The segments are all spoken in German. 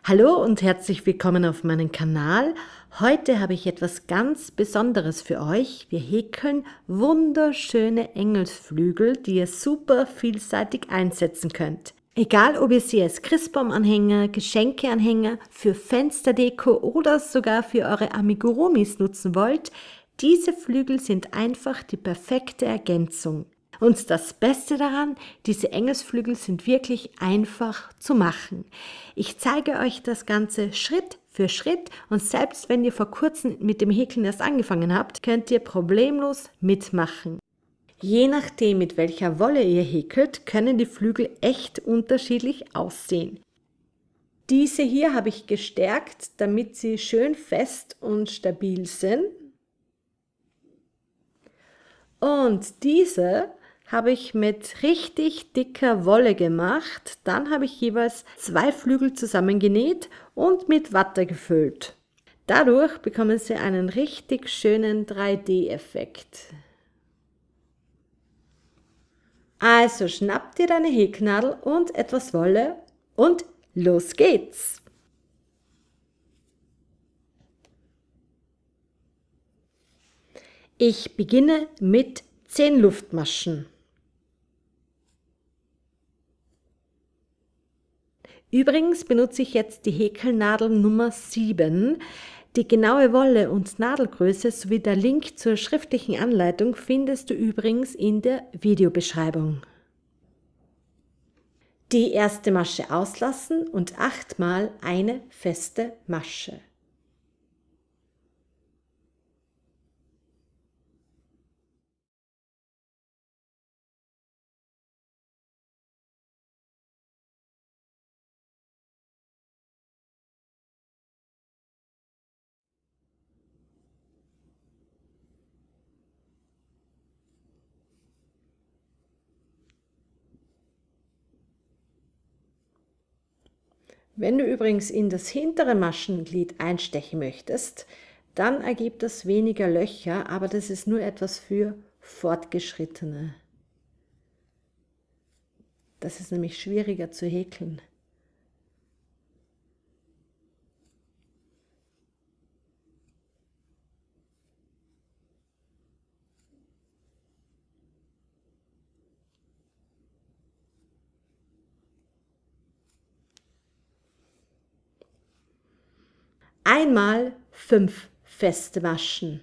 Hallo und herzlich willkommen auf meinem Kanal. Heute habe ich etwas ganz Besonderes für euch. Wir häkeln wunderschöne Engelsflügel, die ihr super vielseitig einsetzen könnt. Egal, ob ihr sie als Christbaumanhänger, Geschenkeanhänger, für Fensterdeko oder sogar für eure Amigurumis nutzen wollt, diese Flügel sind einfach die perfekte Ergänzung. Und das Beste daran, diese Engelsflügel sind wirklich einfach zu machen. Ich zeige euch das Ganze Schritt für Schritt und selbst wenn ihr vor kurzem mit dem Häkeln erst angefangen habt, könnt ihr problemlos mitmachen. Je nachdem, mit welcher Wolle ihr häkelt, können die Flügel echt unterschiedlich aussehen. Diese hier habe ich gestärkt, damit sie schön fest und stabil sind. Und diese habe ich mit richtig dicker Wolle gemacht. Dann habe ich jeweils 2 Flügel zusammengenäht und mit Watte gefüllt. Dadurch bekommen sie einen richtig schönen 3D-Effekt. Also schnapp dir deine Häkelnadel und etwas Wolle und los geht's! Ich beginne mit 10 Luftmaschen. Übrigens benutze ich jetzt die Häkelnadel Nummer 7. Die genaue Wolle und Nadelgröße sowie der Link zur schriftlichen Anleitung findest du übrigens in der Videobeschreibung. Die erste Masche auslassen und 8-mal eine feste Masche. Wenn du übrigens in das hintere Maschenglied einstechen möchtest, dann ergibt das weniger Löcher, aber das ist nur etwas für Fortgeschrittene. Das ist nämlich schwieriger zu häkeln. Einmal 5 feste Maschen.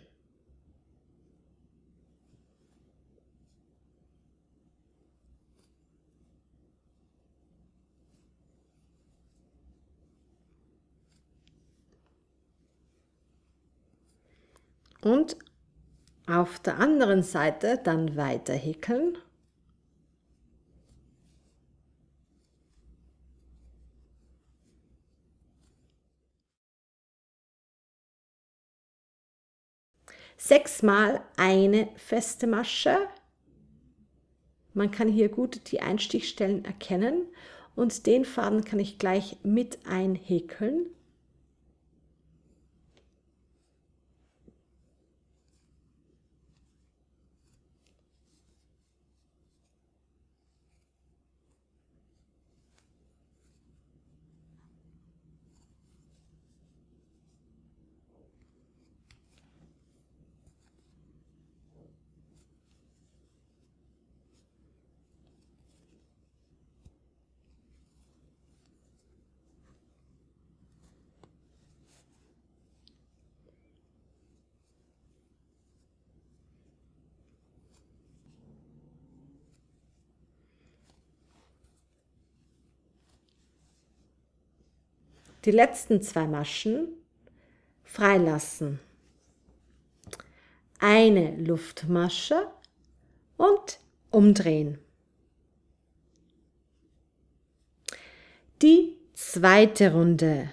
Und auf der anderen Seite dann weiter häkeln. Sechsmal eine feste Masche. Man kann hier gut die Einstichstellen erkennen und den Faden kann ich gleich mit einhäkeln. Die letzten 2 Maschen freilassen. Eine Luftmasche und umdrehen. Die zweite Runde.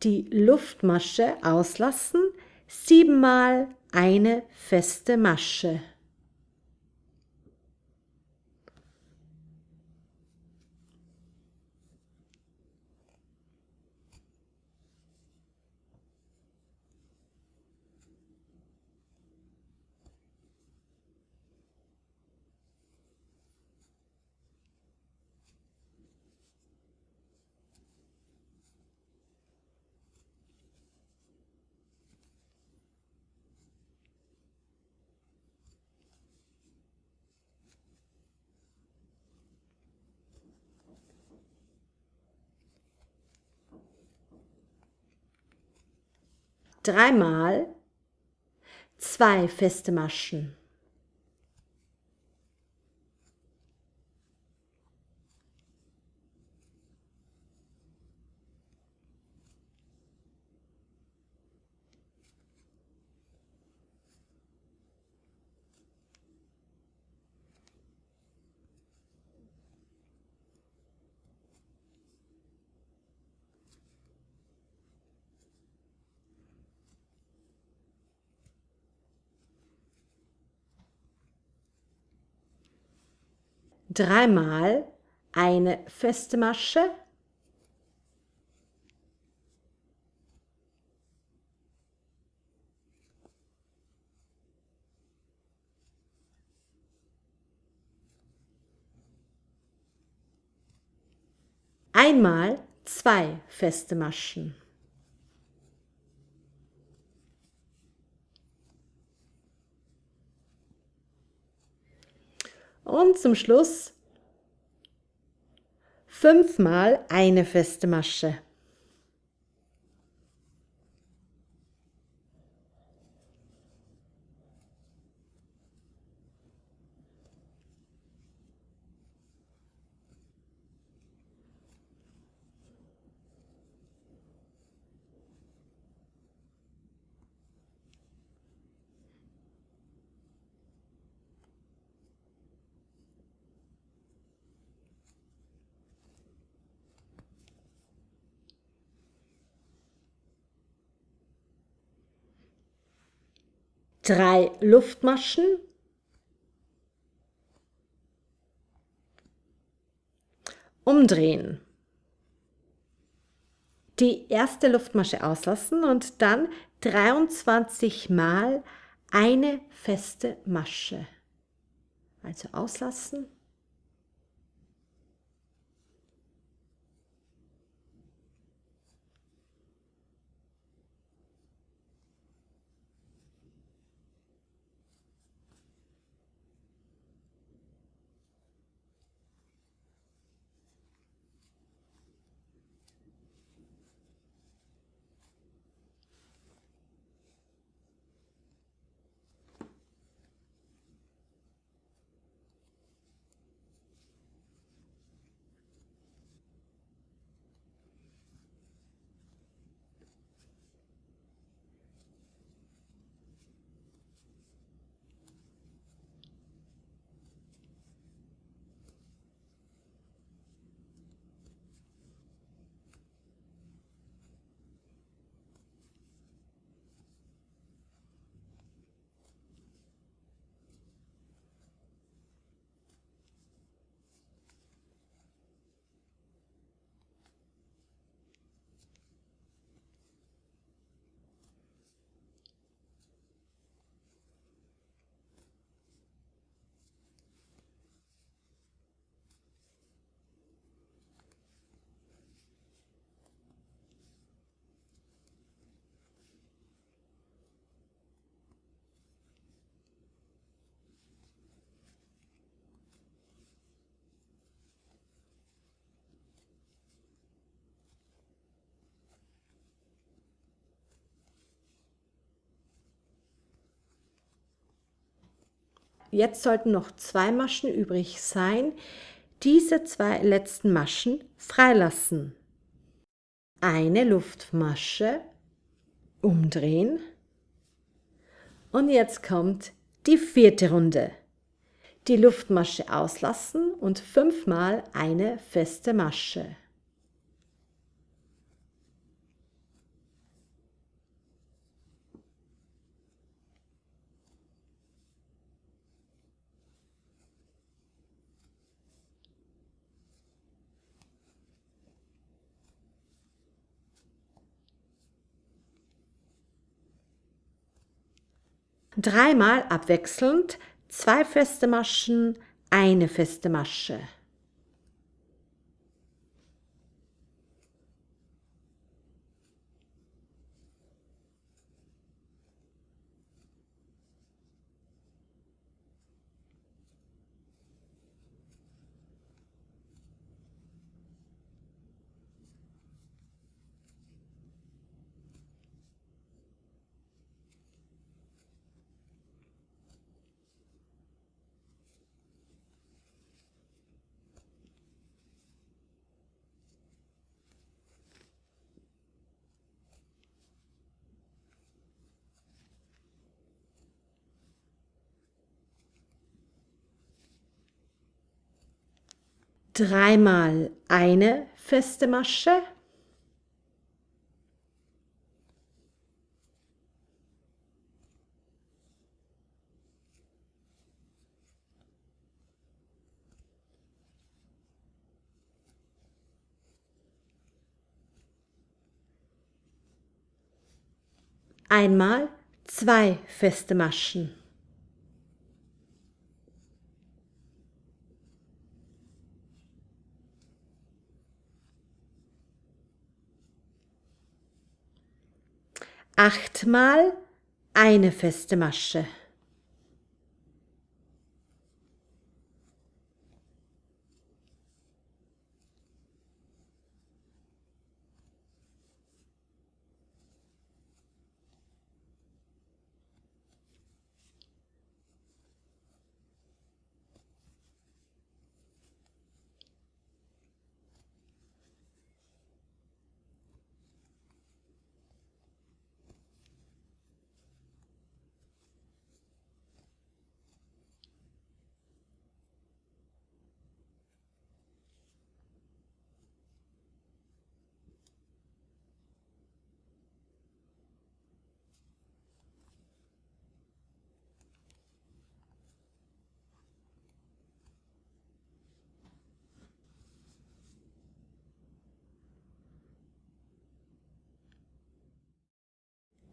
Die Luftmasche auslassen, 7-mal eine feste Masche. Dreimal 2 feste Maschen. Dreimal eine feste Masche. Einmal 2 feste Maschen. Und zum Schluss 5-mal eine feste Masche. Drei Luftmaschen. Umdrehen. Die erste Luftmasche auslassen und dann 23 Mal eine feste Masche. Also auslassen. Jetzt sollten noch 2 Maschen übrig sein. Diese 2 letzten Maschen freilassen. Eine Luftmasche umdrehen. Und jetzt kommt die 4. Runde. Die Luftmasche auslassen und 5-mal eine feste Masche. Dreimal abwechselnd 2 feste Maschen, eine feste Masche. Dreimal eine feste Masche. Einmal zwei feste Maschen. Achtmal eine feste Masche.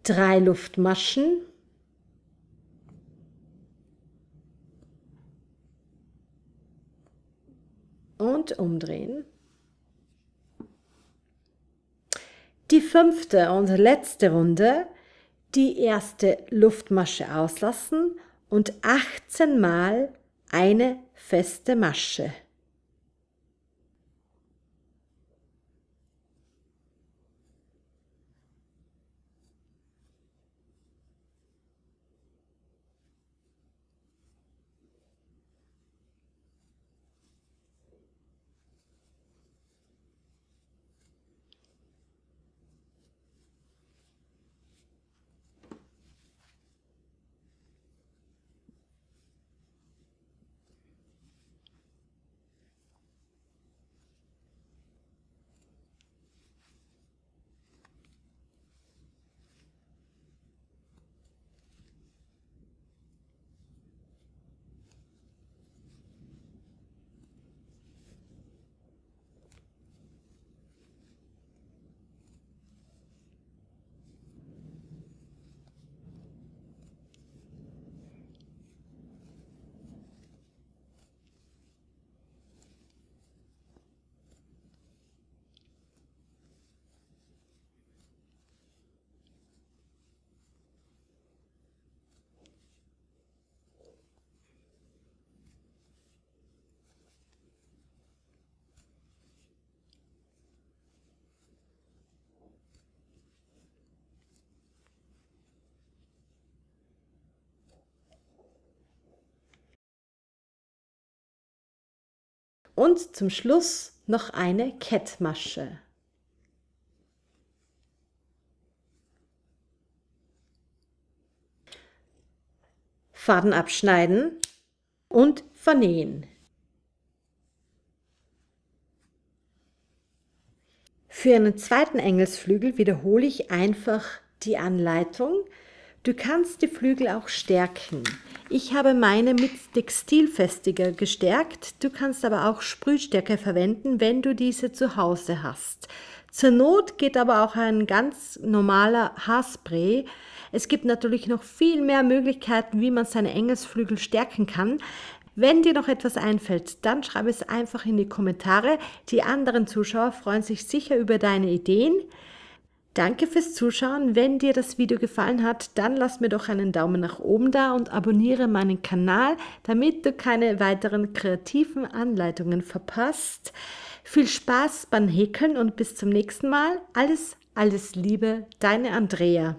Drei Luftmaschen. Und umdrehen. Die fünfte und letzte Runde, die erste Luftmasche auslassen und 18 Mal eine feste Masche. Und zum Schluss noch eine Kettmasche. Faden abschneiden und vernähen. Für einen zweiten Engelsflügel wiederhole ich einfach die Anleitung. Du kannst die Flügel auch stärken. Ich habe meine mit Textilfestiger gestärkt. Du kannst aber auch Sprühstärke verwenden, wenn du diese zu Hause hast. Zur Not geht aber auch ein ganz normaler Haarspray. Es gibt natürlich noch viel mehr Möglichkeiten, wie man seine Engelsflügel stärken kann. Wenn dir noch etwas einfällt, dann schreib es einfach in die Kommentare. Die anderen Zuschauer freuen sich sicher über deine Ideen. Danke fürs Zuschauen. Wenn dir das Video gefallen hat, dann lass mir doch einen Daumen nach oben da und abonniere meinen Kanal, damit du keine weiteren kreativen Anleitungen verpasst. Viel Spaß beim Häkeln und bis zum nächsten Mal. Alles Liebe, deine Andrea.